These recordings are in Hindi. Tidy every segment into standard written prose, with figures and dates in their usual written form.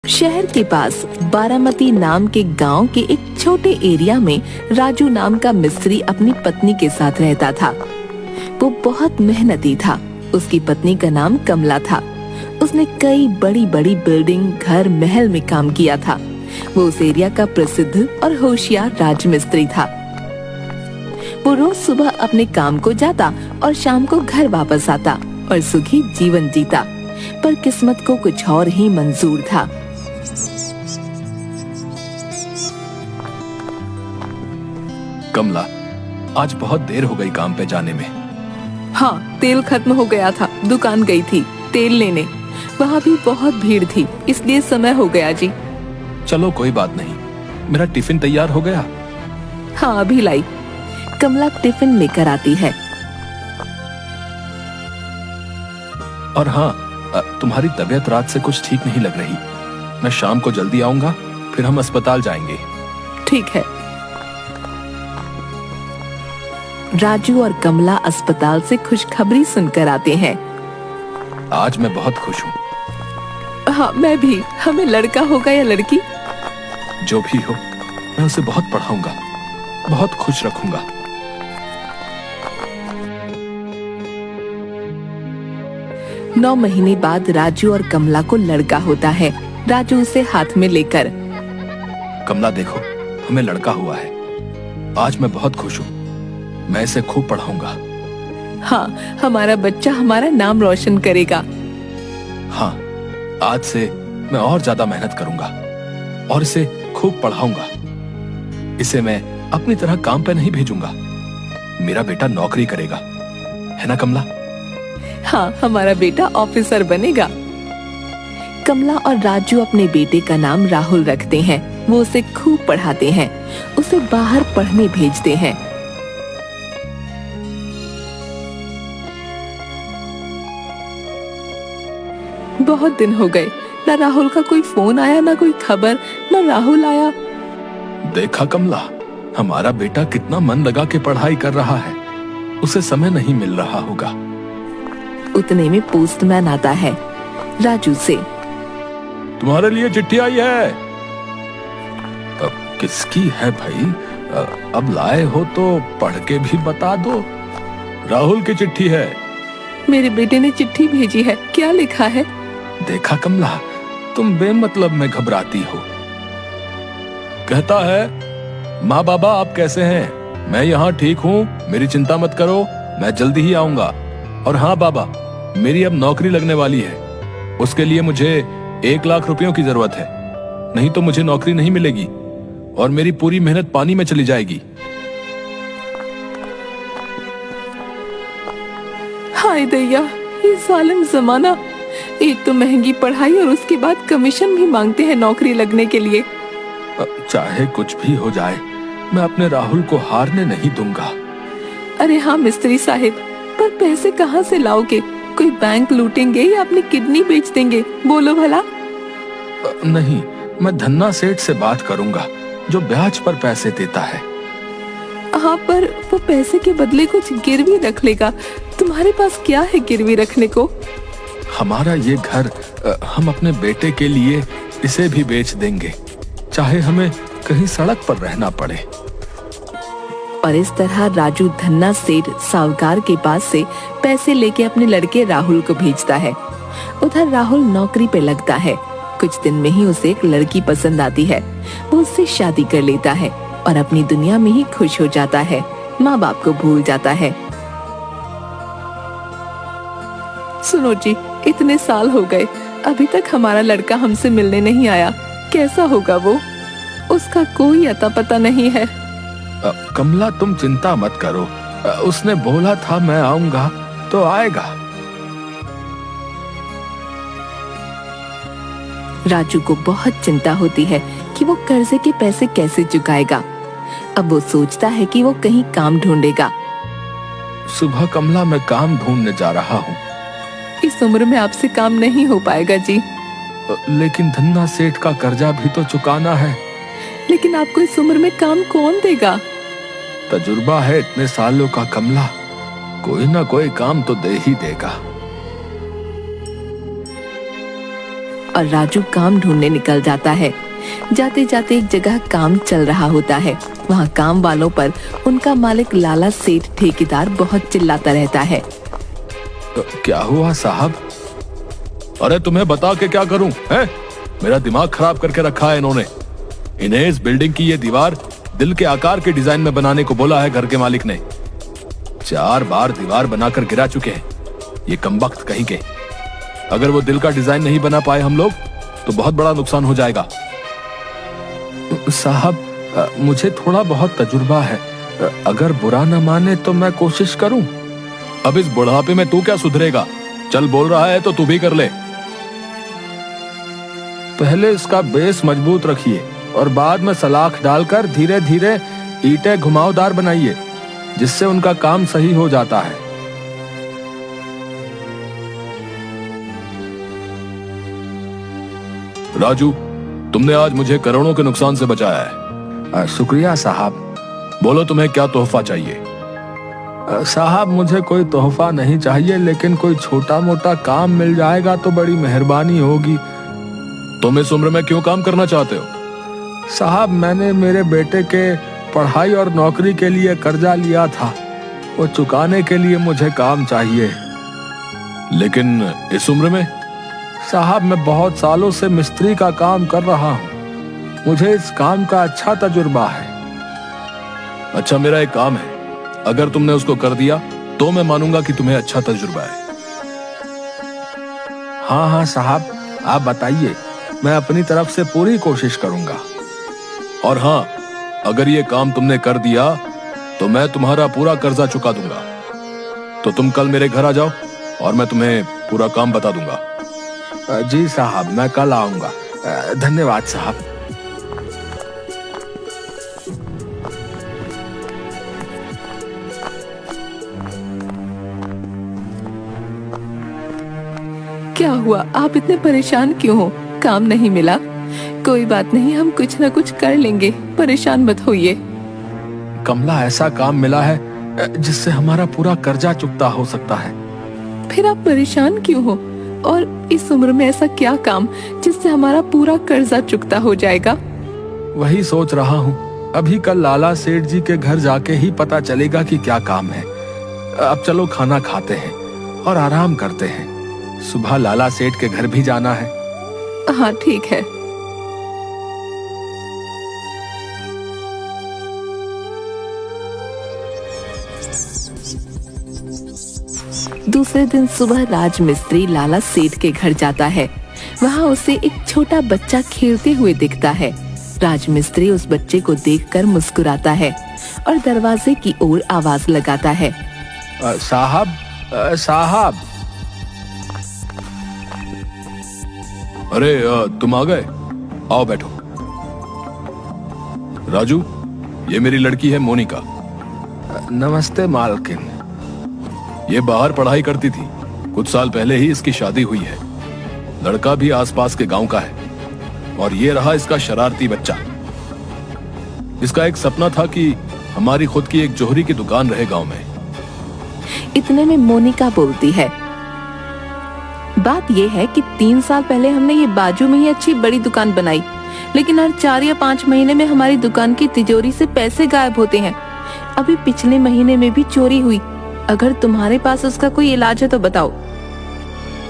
शहर के पास बारामती नाम के गांव के एक छोटे एरिया में राजू नाम का मिस्त्री अपनी पत्नी के साथ रहता था। वो बहुत मेहनती था। उसकी पत्नी का नाम कमला था। उसने कई बड़ी बड़ी बिल्डिंग, घर, महल में काम किया था। वो उस एरिया का प्रसिद्ध और होशियार राजमिस्त्री था। वो रोज सुबह अपने काम को जाता और शाम को घर वापस आता और सुखी जीवन जीता। पर किस्मत को कुछ और ही मंजूर था। कमला, आज बहुत देर हो गई काम पे जाने में। हाँ, तेल खत्म हो गया था। दुकान गई थी तेल लेने। वहाँ भी बहुत भीड़ थी, इसलिए समय हो गया जी। चलो कोई बात नहीं। मेरा टिफिन तैयार हो गया? हाँ, अभी लाई। कमला टिफिन लेकर आती है। और हाँ, तुम्हारी तबीयत रात से कुछ ठीक नहीं लग रही। मैं शाम को जल्दी आऊंगा, फिर हम अस्पताल जाएंगे। ठीक है। राजू और कमला अस्पताल से खुशखबरी सुनकर आते हैं। आज मैं बहुत खुश हूँ। हाँ, मैं भी। हमें लड़का होगा या लड़की? जो भी हो, मैं उसे बहुत पढ़ाऊंगा, बहुत खुश रखूंगा। नौ महीने बाद राजू और कमला को लड़का होता है। राजू उसे हाथ में लेकर, कमला देखो, हमें लड़का हुआ है। आज मैं बहुत खुश हूँ। मैं इसे खूब पढ़ाऊंगा। हाँ, हमारा बच्चा हमारा नाम रोशन करेगा। हाँ, आज से मैं और ज्यादा मेहनत करूंगा और इसे खूब पढ़ाऊंगा। इसे मैं अपनी तरह काम पे नहीं भेजूंगा। मेरा बेटा नौकरी करेगा, है ना कमला? हाँ, हमारा बेटा ऑफिसर बनेगा। कमला और राजू अपने बेटे का नाम राहुल रखते हैं। वो उसे खूब पढ़ाते हैं, उसे बाहर पढ़ने भेजते हैं। बहुत दिन हो गए, ना राहुल का कोई फोन आया, ना कोई खबर, ना राहुल आया। देखा कमला, हमारा बेटा कितना मन लगा के पढ़ाई कर रहा है। उसे समय नहीं मिल रहा होगा। उतने में पोस्टमैन आता है राजू से। तुम्हारे लिए चिट्ठी आई है। किसकी है भाई? अब लाए हो तो पढ़ के भी बता दो। राहुल की चिट्ठी है। मेरे बेटे ने चिट्ठी भेजी है। क्या लिखा है? देखा कमला, तुम बेमतलब में घबराती हो। कहता है, माँ बाबा आप कैसे हैं? मैं यहाँ ठीक हूँ, मेरी चिंता मत करो, मैं जल्दी ही आऊंगा। और हाँ बाबा, मेरी अब नौकरी लगने वाली है। उसके लिए मुझे 1 लाख रुपयों की जरूरत है, नहीं तो मुझे नौकरी नहीं मिलेगी और मेरी पूरी मेहनत पानी में चली जाएगी। हाय दैया, ये जालिम जमाना। एक तो महंगी पढ़ाई और उसके बाद कमीशन भी मांगते हैं नौकरी लगने के लिए। चाहे कुछ भी हो जाए, मैं अपने राहुल को हारने नहीं दूंगा। अरे हाँ मिस्त्री साहिब, पर पैसे कहाँ से लाओगे? कोई बैंक लूटेंगे या अपनी किडनी बेच देंगे? बोलो भला। नहीं, मैं धन्ना सेठ से बात करूंगा जो ब्याज पर पैसे देता है। हाँ, पर वो पैसे के बदले कुछ गिरवी रख लेगा। तुम्हारे पास क्या है गिरवी रखने को? हमारा ये घर, हम अपने बेटे के लिए इसे भी बेच देंगे, चाहे हमें कहीं सड़क पर रहना पड़े। और इस तरह राजू धन्ना सेठ साहूकार के पास से पैसे लेके अपने लड़के राहुल को भेजता है। उधर राहुल नौकरी पे लगता है। कुछ दिन में ही उसे एक लड़की पसंद आती है। वो उससे शादी कर लेता है और अपनी दुनिया में ही खुश हो जाता है। माँ बाप को भूल जाता है। सुनो जी, इतने साल हो गए, अभी तक हमारा लड़का हमसे मिलने नहीं आया। कैसा होगा वो? उसका कोई अता पता नहीं है। कमला, तुम चिंता मत करो। उसने बोला था मैं आऊंगा तो आएगा। राजू को बहुत चिंता होती है कि वो कर्जे के पैसे कैसे चुकाएगा। अब वो सोचता है कि वो कहीं काम ढूंढेगा। सुबह कमला, मैं काम ढूंढने जा रहा हूँ। इस उम्र में आपसे काम नहीं हो पाएगा जी। लेकिन धन्ना सेठ का कर्जा भी तो चुकाना है। लेकिन आपको इस उम्र में काम कौन देगा? तजुर्बा है इतने सालों का कमला, कोई ना कोई काम तो दे ही देगा। और राजू काम ढूंढने निकल जाता है। जाते जाते एक जगह काम चल रहा होता है। वहाँ काम वालों पर उनका मालिक लाला सेठ ठेकेदार बहुत चिल्लाता रहता है। क्या हुआ साहब? अरे तुम्हें बता के क्या करूं, हैं? मेरा दिमाग खराब करके रखा है इन्होंने। इन्हें इस बिल्डिंग की ये दीवार दिल के आकार के डिजाइन में बनाने को बोला है घर के मालिक ने। 4 बार दीवार बनाकर गिरा चुके हैं ये कमबख्त कहीं के। अगर वो दिल का डिजाइन नहीं बना पाए हम लोग तो बहुत बड़ा नुकसान हो जाएगा। साहब, मुझे थोड़ा बहुत तजुर्बा है, अगर बुरा न माने तो मैं कोशिश करूं। अब इस बुढ़ापे में तू क्या सुधरेगा? चल, बोल रहा है तो तू भी कर ले। पहले इसका बेस मजबूत रखिए और बाद में सलाख डालकर धीरे धीरे ईंटें घुमावदार बनाइए, जिससे उनका काम सही हो जाता है। राजू, तुमने आज मुझे करोड़ों के नुकसान से बचाया है। शुक्रिया साहब। बोलो, तुम्हें क्या तोहफा चाहिए? साहब, मुझे कोई तोहफा नहीं चाहिए, लेकिन कोई छोटा मोटा काम मिल जाएगा तो बड़ी मेहरबानी होगी। तुम इस उम्र में क्यों काम करना चाहते हो? साहब, मैंने मेरे बेटे के पढ़ाई और नौकरी के लिए कर्जा लिया था, वो चुकाने के लिए मुझे काम चाहिए। लेकिन इस उम्र में? साहब, मैं बहुत सालों से मिस्त्री का काम कर रहा हूँ, मुझे इस काम का अच्छा तजुर्बा है। अच्छा, मेरा एक काम है, अगर तुमने उसको कर दिया तो मैं मानूंगा कि तुम्हें अच्छा तजुर्बा है। हाँ हाँ साहब, आप बताइए, मैं अपनी तरफ से पूरी कोशिश करूंगा। और हाँ, अगर ये काम तुमने कर दिया तो मैं तुम्हारा पूरा कर्जा चुका दूंगा। तो तुम कल मेरे घर आ जाओ और मैं तुम्हें पूरा काम बता दूंगा। जी साहब, मैं कल आऊंगा। धन्यवाद साहब। क्या हुआ? आप इतने परेशान क्यों हो? काम नहीं मिला? कोई बात नहीं, हम कुछ न कुछ कर लेंगे, परेशान मत होइए। कमला, ऐसा काम मिला है जिससे हमारा पूरा कर्जा चुकता हो सकता है। फिर आप परेशान क्यों हो? और इस उम्र में ऐसा क्या काम जिससे हमारा पूरा कर्जा चुकता हो जाएगा? वही सोच रहा हूँ, अभी कल लाला सेठ जी के घर जाके ही पता चलेगा कि क्या काम है। अब चलो खाना खाते हैं और आराम करते हैं, सुबह लाला सेठ के घर भी जाना है। हाँ ठीक है। दूसरे दिन सुबह राजमिस्त्री लाला सेठ के घर जाता है। वहाँ उसे एक छोटा बच्चा खेलते हुए दिखता है। राजमिस्त्री उस बच्चे को देखकर मुस्कुराता है और दरवाजे की ओर आवाज लगाता है। साहब, साहब। अरे तुम आ गए, आओ बैठो। राजू, ये मेरी लड़की है मोनिका। नमस्ते मालकिन। ये बाहर पढ़ाई करती थी, कुछ साल पहले ही इसकी शादी हुई है। लड़का भी आसपास के गांव का है। और ये रहा इसका शरारती बच्चा। इसका एक सपना था कि हमारी खुद की एक जोहरी की दुकान रहे गांव में। इतने में मोनिका बोलती है, बात यह है कि 3 साल पहले हमने ये बाजू में ही अच्छी बड़ी दुकान बनाई, लेकिन हर 4 या 5 महीने में हमारी दुकान की तिजोरी से पैसे गायब होते हैं। अभी पिछले महीने में भी चोरी हुई। अगर तुम्हारे पास उसका कोई इलाज है तो बताओ।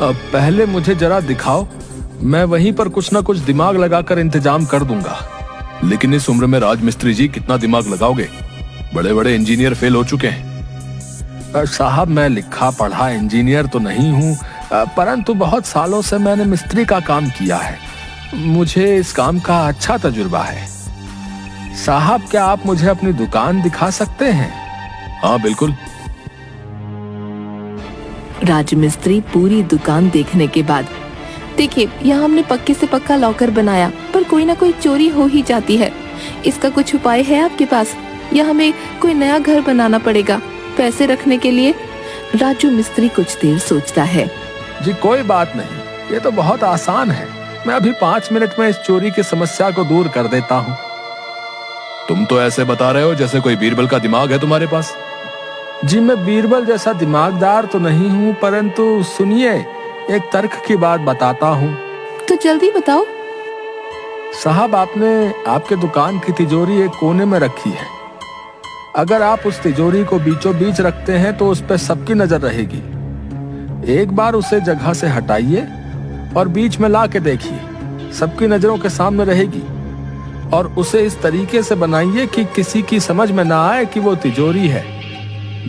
अब पहले मुझे जरा दिखाओ, मैं वहीं पर कुछ ना कुछ दिमाग लगाकर इंतजाम कर दूंगा। लेकिन इस उम्र में राजमिस्त्री जी कितना दिमाग लगाओगे? बड़े बड़े इंजीनियर फेल हो चुके हैं। साहब, मैं लिखा पढ़ा इंजीनियर तो नहीं हूँ, परंतु बहुत सालों से मैंने मिस्त्री का काम किया है। मुझे इस काम का अच्छा तजुर्बा है। साहब, क्या आप मुझे अपनी दुकान दिखा सकते हैं? हाँ बिल्कुल। राजमिस्त्री पूरी दुकान देखने के बाद, देखिए यहाँ हमने पक्के से पक्का लॉकर बनाया, पर कोई ना कोई चोरी हो ही जाती है। इसका कुछ उपाय है आपके पास, या हमें कोई नया घर बनाना पड़ेगा पैसे रखने के लिए? राजू मिस्त्री कुछ देर सोचता है। जी कोई बात नहीं, ये तो बहुत आसान है। मैं अभी 5 मिनट में इस चोरी की समस्या को दूर कर देता हूँ। तुम तो ऐसे बता रहे हो जैसे कोई बीरबल का दिमाग है तुम्हारे पास। जी मैं बीरबल जैसा दिमागदार तो नहीं हूँ, परंतु सुनिए, एक तर्क की बात बताता हूँ। तो जल्दी बताओ। साहब, आपने आपके दुकान की तिजोरी एक कोने में रखी है। अगर आप उस तिजोरी को बीचों बीच रखते हैं तो उस पर सबकी नजर रहेगी। एक बार उसे जगह से हटाइए और बीच में ला के देखिए, सबकी नजरों के सामने रहेगी। और उसे इस तरीके से बनाइए कि किसी की समझ में ना आए कि वो तिजोरी है।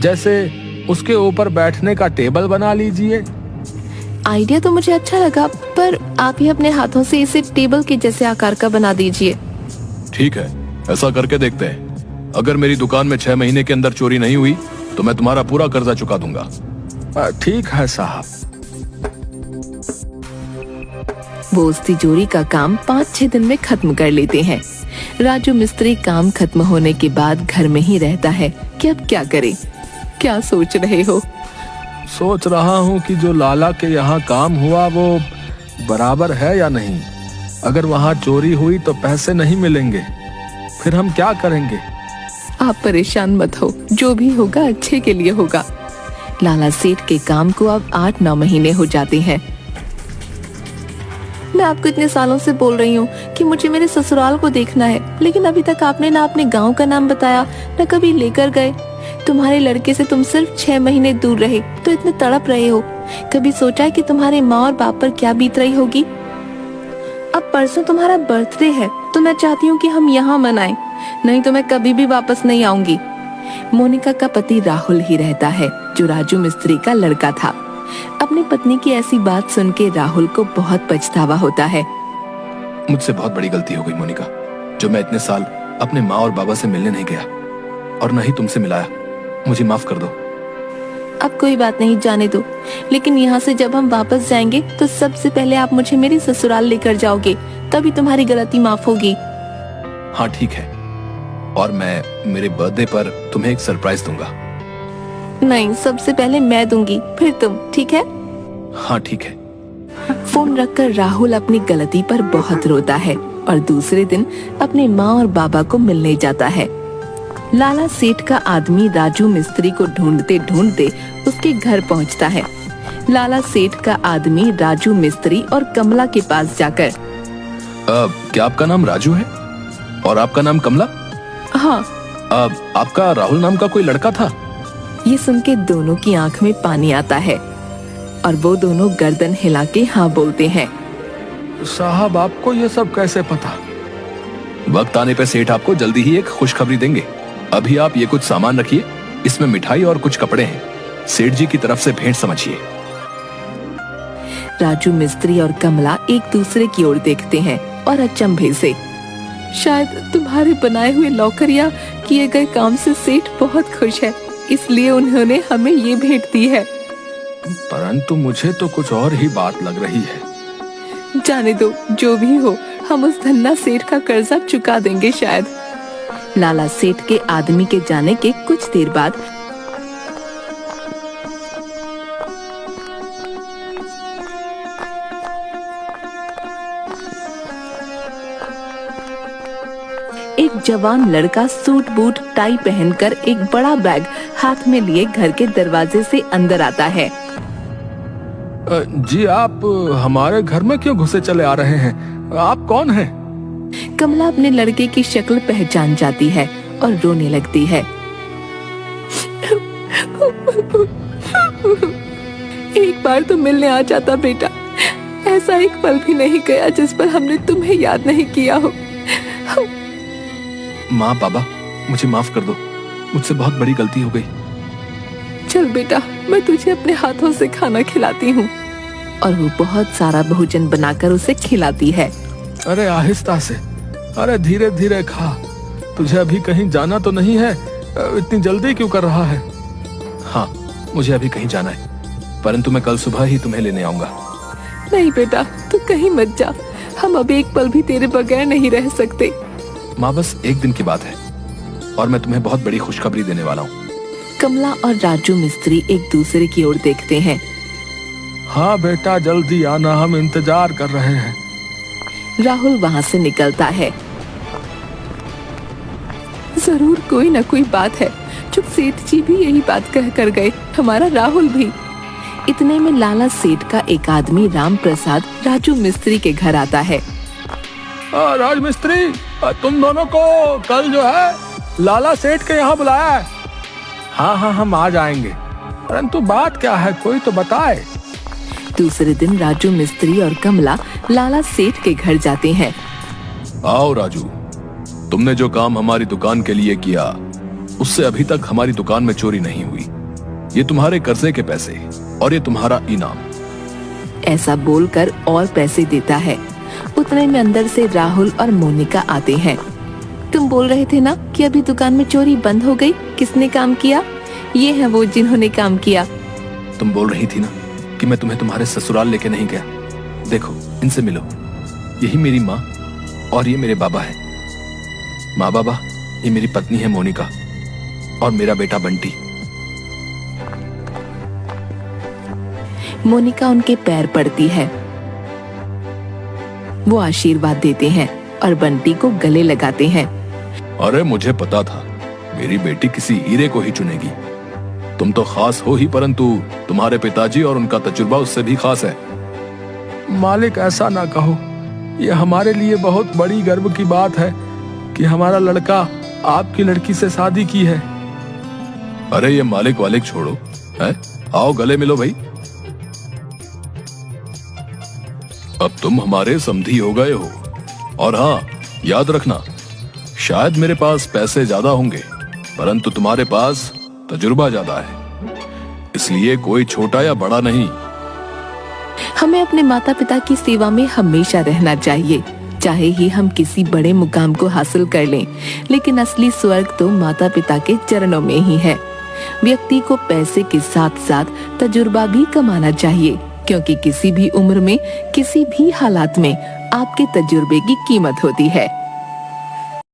जैसे उसके ऊपर बैठने का टेबल बना लीजिए। आइडिया तो मुझे अच्छा लगा, पर आप ही अपने हाथों से इसे टेबल के जैसे आकार का बना दीजिए। ठीक है, ऐसा करके देखते हैं। अगर मेरी दुकान में 6 महीने के अंदर चोरी नहीं हुई तो मैं तुम्हारा पूरा कर्जा चुका दूंगा। ठीक है साहब। वो उस तिजोरी का काम 5-6 दिन में खत्म कर लेते हैं। राजू मिस्त्री काम खत्म होने के बाद घर में ही रहता है कि अब क्या करे। क्या सोच रहे हो? सोच रहा हूँ कि जो लाला के यहाँ काम हुआ वो बराबर है या नहीं। अगर वहाँ चोरी हुई तो पैसे नहीं मिलेंगे, फिर हम क्या करेंगे? आप परेशान मत हो, जो भी होगा अच्छे के लिए होगा। लाला सेठ के काम को अब 8-9 महीने हो जाते हैं। मैं आपको इतने सालों से बोल रही हूँ कि मुझे मेरे ससुराल को देखना है, लेकिन अभी तक आपने ना अपने गांव का नाम बताया, न कभी लेकर गए। तुम्हारे लड़के से तुम सिर्फ 6 महीने दूर रहे तो इतने तड़प रहे हो। कभी सोचा है कि तुम्हारे माँ और बाप पर क्या बीत रही होगी? अब परसों तुम्हारा बर्थडे है तो मैं चाहती हूँ कि हम यहाँ मनाएं, नहीं तो मैं कभी भी वापस नहीं आऊंगी। मोनिका का पति राहुल ही रहता है, जो राजू मिस्त्री का लड़का था। अपनी पत्नी की ऐसी बात सुन के राहुल को बहुत पछतावा होता है। मुझसे बहुत बड़ी गलती हो गई मोनिका, जो मैं इतने साल अपने माँ और बाबा से मिलने नहीं गया और न ही तुमसे मिलाया। मुझे माफ कर दो। अब कोई बात नहीं, जाने दो। लेकिन यहाँ से जब हम वापस जाएंगे तो सबसे पहले आप मुझे मेरी ससुराल लेकर जाओगे, तभी तुम्हारी गलती माफ होगी। हाँ ठीक है, और मैं मेरे बर्थडे पर तुम्हें एक सरप्राइज दूंगा। नहीं, सबसे पहले मैं दूंगी, फिर तुम, ठीक है? हाँ ठीक है। फोन रखकर राहुल अपनी गलती पर बहुत रोता है और दूसरे दिन अपने माँ और बाबा को मिलने जाता है। लाला सेठ का आदमी राजू मिस्त्री को ढूंढते ढूंढते उसके घर पहुंचता है। लाला सेठ का आदमी राजू मिस्त्री और कमला के पास जाकर, क्या आपका नाम राजू है और आपका नाम कमला? हाँ। आपका राहुल नाम का कोई लड़का था? ये सुन के दोनों की आंख में पानी आता है और वो दोनों गर्दन हिला के हाँ बोलते हैं। साहब, आपको ये सब कैसे पता? वक्त आने पे सेठ आपको जल्दी ही एक खुशखबरी देंगे। अभी आप ये कुछ सामान रखिए, इसमें मिठाई और कुछ कपड़े हैं। सेठ जी की तरफ से भेंट समझिए। राजू मिस्त्री और कमला एक दूसरे की ओर देखते हैं और अचंभे से, शायद तुम्हारे बनाए हुए लॉकर या किए गए काम से सेठ बहुत खुश है, इसलिए उन्होंने हमें ये भेंट दी है। परंतु मुझे तो कुछ और ही बात लग रही है। जाने दो, जो भी हो, हम उस धन्ना सेठ का कर्जा चुका देंगे शायद। लाला सेठ के आदमी के जाने के कुछ देर बाद एक जवान लड़का सूट बूट टाई पहनकर एक बड़ा बैग हाथ में लिए घर के दरवाजे से अंदर आता है। जी, आप हमारे घर में क्यों घुसे चले आ रहे हैं? आप कौन हैं? कमला अपने लड़के की शक्ल पहचान जाती है और रोने लगती है। एक बार तो मिलने आ जाता बेटा, ऐसा एक पल भी नहीं गया जिस पर हमने तुम्हें याद नहीं किया हो। माँ बाबा, मुझे माफ कर दो, मुझसे बहुत बड़ी गलती हो गई। चल बेटा, मैं तुझे अपने हाथों से खाना खिलाती हूँ। और वो बहुत सारा भोजन बनाकर उसे खिलाती है। अरे आहिस्ता से, अरे धीरे धीरे खा। तुझे अभी कहीं जाना तो नहीं है? इतनी जल्दी क्यों कर रहा है? हाँ, मुझे अभी कहीं जाना है, परंतु मैं कल सुबह ही तुम्हें लेने आऊंगा। नहीं बेटा, तू कहीं मत जा, हम अब एक पल भी तेरे बगैर नहीं रह सकते। माँ, बस एक दिन की बात है और मैं तुम्हें बहुत बड़ी खुशखबरी देने वाला हूँ। कमला और राजू मिस्त्री एक दूसरे की ओर देखते हैं। हाँ बेटा, जल्दी आना, हम इंतजार कर रहे हैं। राहुल वहाँ से निकलता है। जरूर कोई न कोई बात है, जो सेठ जी भी यही बात कह कर गए, हमारा राहुल भी। इतने में लाला सेठ का एक आदमी राम प्रसाद राजू मिस्त्री के घर आता है। राज मिस्त्री, तुम दोनों को कल जो है लाला सेठ के यहाँ बुलाया है। हाँ, हम आ जाएंगे, परंतु बात क्या है, कोई तो बताए। दूसरे दिन राजू मिस्त्री और कमला लाला सेठ के घर जाते हैं। आओ राजू, तुमने जो काम हमारी दुकान के लिए किया उससे अभी तक हमारी दुकान में चोरी नहीं हुई। ये तुम्हारे कर्जे के पैसे और ये तुम्हारा इनाम। ऐसा बोलकर और पैसे देता है। उतने में अंदर से राहुल और मोनिका आते हैं। तुम बोल रहे थे ना कि अभी दुकान में चोरी बंद हो गई, किसने काम किया? ये है वो जिन्होंने काम किया। तुम बोल रही थी ना कि मैं तुम्हें तुम्हारे ससुराल लेके नहीं गया। देखो, इनसे मिलो। यही मेरी माँ और ये मेरे बाबा है। माँ बाबा, ये मेरी पत्नी है मोनिका और मेरा बेटा बंटी। मोनिका उनके पैर पड़ती है। वो आशीर्वाद देते हैं और बंटी को गले लगाते हैं। अरे मुझे पता था मेरी बेटी किसी हीरे को ही चुनेगी। तुम तो खास हो ही, परंतु तुम्हारे पिताजी और उनका तजुर्बा उससे भी खास है। मालिक, ऐसा ना कहो। ये हमारे लिए बहुत बड़ी गर्व की बात है कि हमारा लड़का आपकी लड़की से शादी की है। अरे ये मालिक वालिक छोड़ो, है? आओ गले मिलो भाई। अब तुम हमारे समधी हो गए हो। और हाँ, याद रखना, शायद मेरे पास पैसे ज्यादा होंगे, परंतु तुम्हारे पास तजुर्बा ज्यादा है, इसलिए कोई छोटा या बड़ा नहीं। हमें अपने माता पिता की सेवा में हमेशा रहना चाहिए, चाहे ही हम किसी बड़े मुकाम को हासिल कर लें, लेकिन असली स्वर्ग तो माता पिता के चरणों में ही है। व्यक्ति को पैसे के साथ साथ तजुर्बा भी कमाना चाहिए, क्योंकि किसी भी उम्र में, किसी भी हालात में आपके तजुर्बे की कीमत होती है।